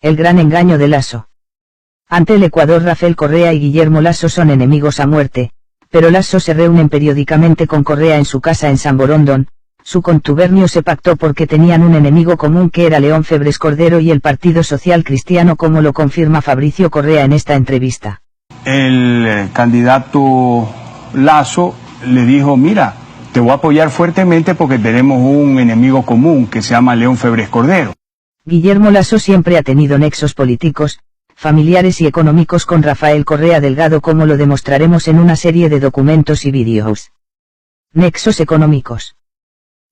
El gran engaño de Lasso. Ante el Ecuador, Rafael Correa y Guillermo Lasso son enemigos a muerte, pero Lasso se reúnen periódicamente con Correa en su casa en San Borondón. Su contubernio se pactó porque tenían un enemigo común que era León Febres Cordero y el Partido Social Cristiano, como lo confirma Fabricio Correa en esta entrevista. El candidato Lasso le dijo: mira, te voy a apoyar fuertemente porque tenemos un enemigo común que se llama León Febres Cordero. Guillermo Lasso siempre ha tenido nexos políticos, familiares y económicos con Rafael Correa Delgado, como lo demostraremos en una serie de documentos y vídeos. Nexos económicos.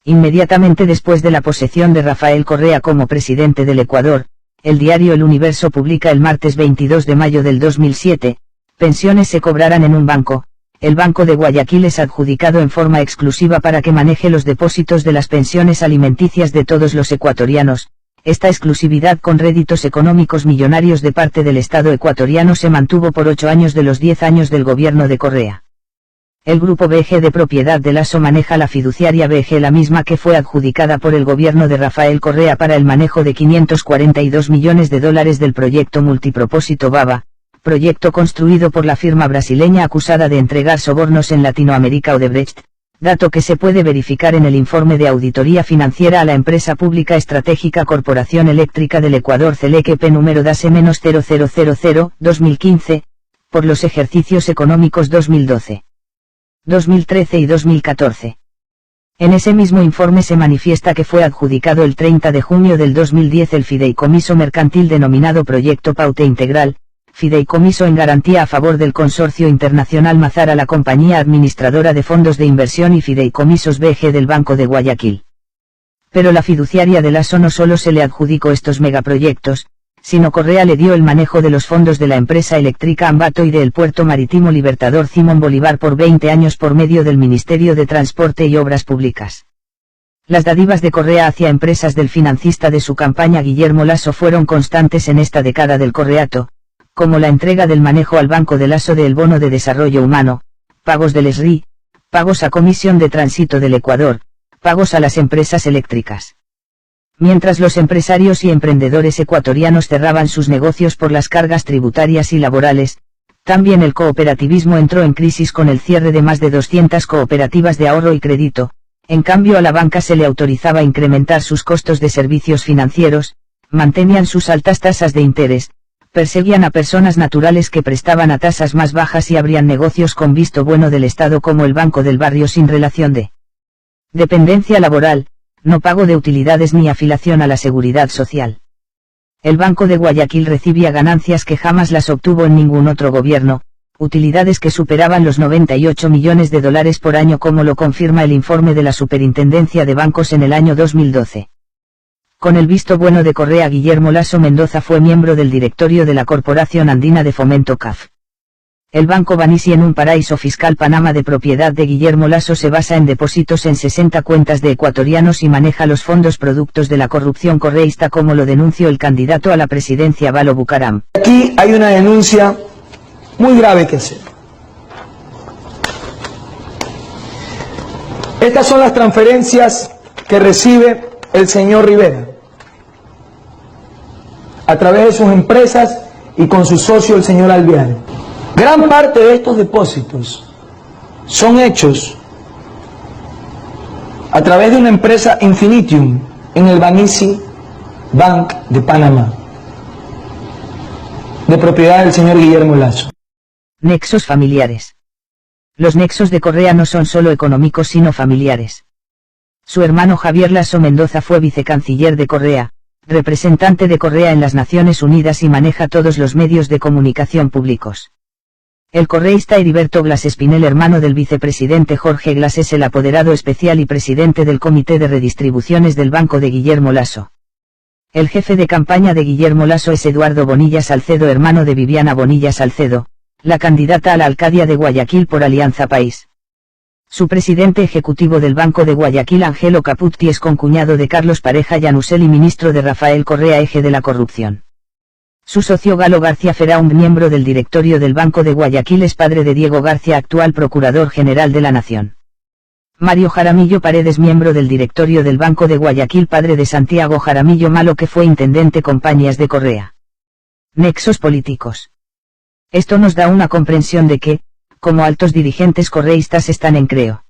Inmediatamente después de la posesión de Rafael Correa como presidente del Ecuador, el diario El Universo publica el martes 22 de mayo del 2007, pensiones se cobrarán en un banco. El Banco de Guayaquil es adjudicado en forma exclusiva para que maneje los depósitos de las pensiones alimenticias de todos los ecuatorianos. Esta exclusividad con réditos económicos millonarios de parte del Estado ecuatoriano se mantuvo por 8 años de los 10 años del gobierno de Correa. El grupo BG de propiedad de Lasso maneja la fiduciaria BG, la misma que fue adjudicada por el gobierno de Rafael Correa para el manejo de $542 millones del proyecto multipropósito Baba, proyecto construido por la firma brasileña acusada de entregar sobornos en Latinoamérica Odebrecht, dato que se puede verificar en el informe de auditoría financiera a la empresa pública estratégica Corporación Eléctrica del Ecuador CELEC-P número DASE-0000-2015, por los ejercicios económicos 2012. 2013 y 2014. En ese mismo informe se manifiesta que fue adjudicado el 30 de junio del 2010 el fideicomiso mercantil denominado Proyecto Paute Integral, fideicomiso en garantía a favor del Consorcio Internacional Mazar a la compañía administradora de fondos de inversión y fideicomisos BG del Banco de Guayaquil. Pero la fiduciaria de Lasso no solo se le adjudicó estos megaproyectos, sino Correa le dio el manejo de los fondos de la empresa eléctrica Ambato y del puerto marítimo Libertador Simón Bolívar por 20 años por medio del Ministerio de Transporte y Obras Públicas. Las dádivas de Correa hacia empresas del financista de su campaña Guillermo Lasso fueron constantes en esta década del correato, como la entrega del manejo al Banco de Lasso del Bono de Desarrollo Humano, pagos del SRI, pagos a Comisión de Tránsito del Ecuador, pagos a las empresas eléctricas. Mientras los empresarios y emprendedores ecuatorianos cerraban sus negocios por las cargas tributarias y laborales, también el cooperativismo entró en crisis con el cierre de más de 200 cooperativas de ahorro y crédito. En cambio, a la banca se le autorizaba incrementar sus costos de servicios financieros, mantenían sus altas tasas de interés, perseguían a personas naturales que prestaban a tasas más bajas y abrían negocios con visto bueno del Estado como el Banco del Barrio sin relación de dependencia laboral, no pago de utilidades ni afiliación a la seguridad social. El Banco de Guayaquil recibía ganancias que jamás las obtuvo en ningún otro gobierno, utilidades que superaban los $98 millones por año, como lo confirma el informe de la Superintendencia de Bancos en el año 2012. Con el visto bueno de Correa, Guillermo Lasso Mendoza fue miembro del directorio de la Corporación Andina de Fomento CAF. El Banco Banisi, en un paraíso fiscal Panamá de propiedad de Guillermo Lasso, se basa en depósitos en 60 cuentas de ecuatorianos y maneja los fondos productos de la corrupción correísta, como lo denunció el candidato a la presidencia Balo Bucaram. Aquí hay una denuncia muy grave que hacer. Estas son las transferencias que recibe el señor Rivera a través de sus empresas y con su socio el señor Alvear. Gran parte de estos depósitos son hechos a través de una empresa Infinitium en el Banisi Bank de Panamá, de propiedad del señor Guillermo Lasso. Nexos familiares. Los nexos de Correa no son solo económicos sino familiares. Su hermano Javier Lasso Mendoza fue vicecanciller de Correa, representante de Correa en las Naciones Unidas y maneja todos los medios de comunicación públicos. El correísta Heriberto Glas Espinel, hermano del vicepresidente Jorge Glas, es el apoderado especial y presidente del Comité de Redistribuciones del Banco de Guillermo Lasso. El jefe de campaña de Guillermo Lasso es Eduardo Bonilla Salcedo, hermano de Viviana Bonilla Salcedo, la candidata a la alcaldía de Guayaquil por Alianza País. Su presidente ejecutivo del Banco de Guayaquil, Angelo Caputti, es concuñado de Carlos Pareja Yanusel y ministro de Rafael Correa, eje de la corrupción. Su socio Galo García Feraún, miembro del directorio del Banco de Guayaquil, es padre de Diego García, actual Procurador General de la Nación. Mario Jaramillo Paredes, miembro del directorio del Banco de Guayaquil, padre de Santiago Jaramillo Malo, que fue intendente Compañías de Correa. Nexos políticos. Esto nos da una comprensión de que, como altos dirigentes correístas están en Creo.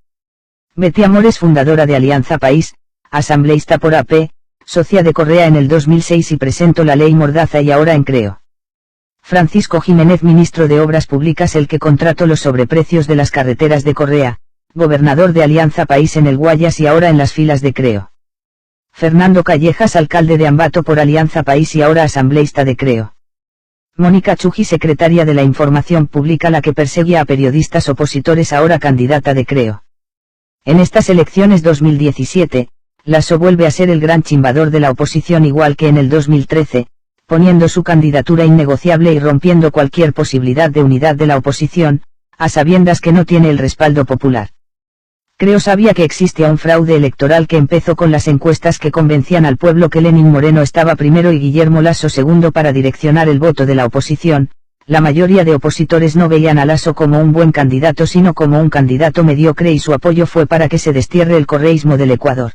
Betty Amores, fundadora de Alianza País, asambleísta por AP, socia de Correa en el 2006 y presentó la ley Mordaza y ahora en Creo. Francisco Jiménez, ministro de Obras Públicas, el que contrató los sobreprecios de las carreteras de Correa, gobernador de Alianza País en el Guayas y ahora en las filas de Creo. Fernando Callejas, alcalde de Ambato por Alianza País y ahora asambleísta de Creo. Mónica Chuji, secretaria de la Información Pública, la que perseguía a periodistas opositores, ahora candidata de Creo. En estas elecciones 2017, Lasso vuelve a ser el gran chimbador de la oposición igual que en el 2013, poniendo su candidatura innegociable y rompiendo cualquier posibilidad de unidad de la oposición, a sabiendas que no tiene el respaldo popular. Creo sabía que existía un fraude electoral que empezó con las encuestas que convencían al pueblo que Lenín Moreno estaba primero y Guillermo Lasso segundo para direccionar el voto de la oposición. La mayoría de opositores no veían a Lasso como un buen candidato sino como un candidato mediocre y su apoyo fue para que se destierre el correísmo del Ecuador.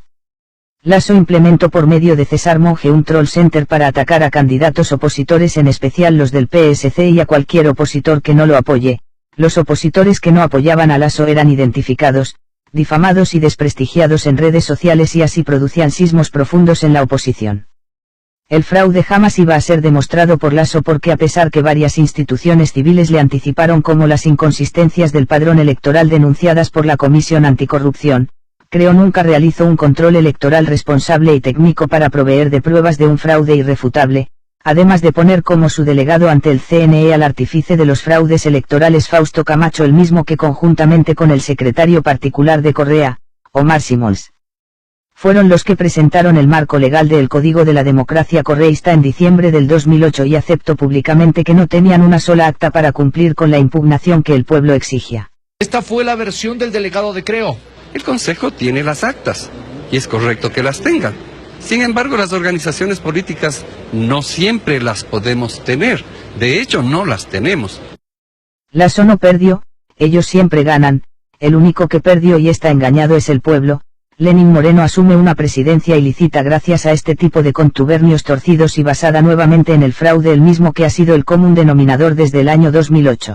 Lasso implementó por medio de César Monge un troll center para atacar a candidatos opositores, en especial los del PSC, y a cualquier opositor que no lo apoye. Los opositores que no apoyaban a Lasso eran identificados, difamados y desprestigiados en redes sociales y así producían sismos profundos en la oposición. El fraude jamás iba a ser demostrado por Lasso porque, a pesar que varias instituciones civiles le anticiparon, como las inconsistencias del padrón electoral denunciadas por la Comisión Anticorrupción, Creo nunca realizó un control electoral responsable y técnico para proveer de pruebas de un fraude irrefutable, además de poner como su delegado ante el CNE al artífice de los fraudes electorales Fausto Camacho, el mismo que conjuntamente con el secretario particular de Correa, Omar Simols, fueron los que presentaron el marco legal del Código de la Democracia correísta en diciembre del 2008 y aceptó públicamente que no tenían una sola acta para cumplir con la impugnación que el pueblo exigía. Esta fue la versión del delegado de Creo. El Consejo tiene las actas y es correcto que las tengan. Sin embargo, las organizaciones políticas no siempre las podemos tener. De hecho, no las tenemos. Lasso no perdió, ellos siempre ganan. El único que perdió y está engañado es el pueblo. Lenín Moreno asume una presidencia ilícita gracias a este tipo de contubernios torcidos y basada nuevamente en el fraude, el mismo que ha sido el común denominador desde el año 2008.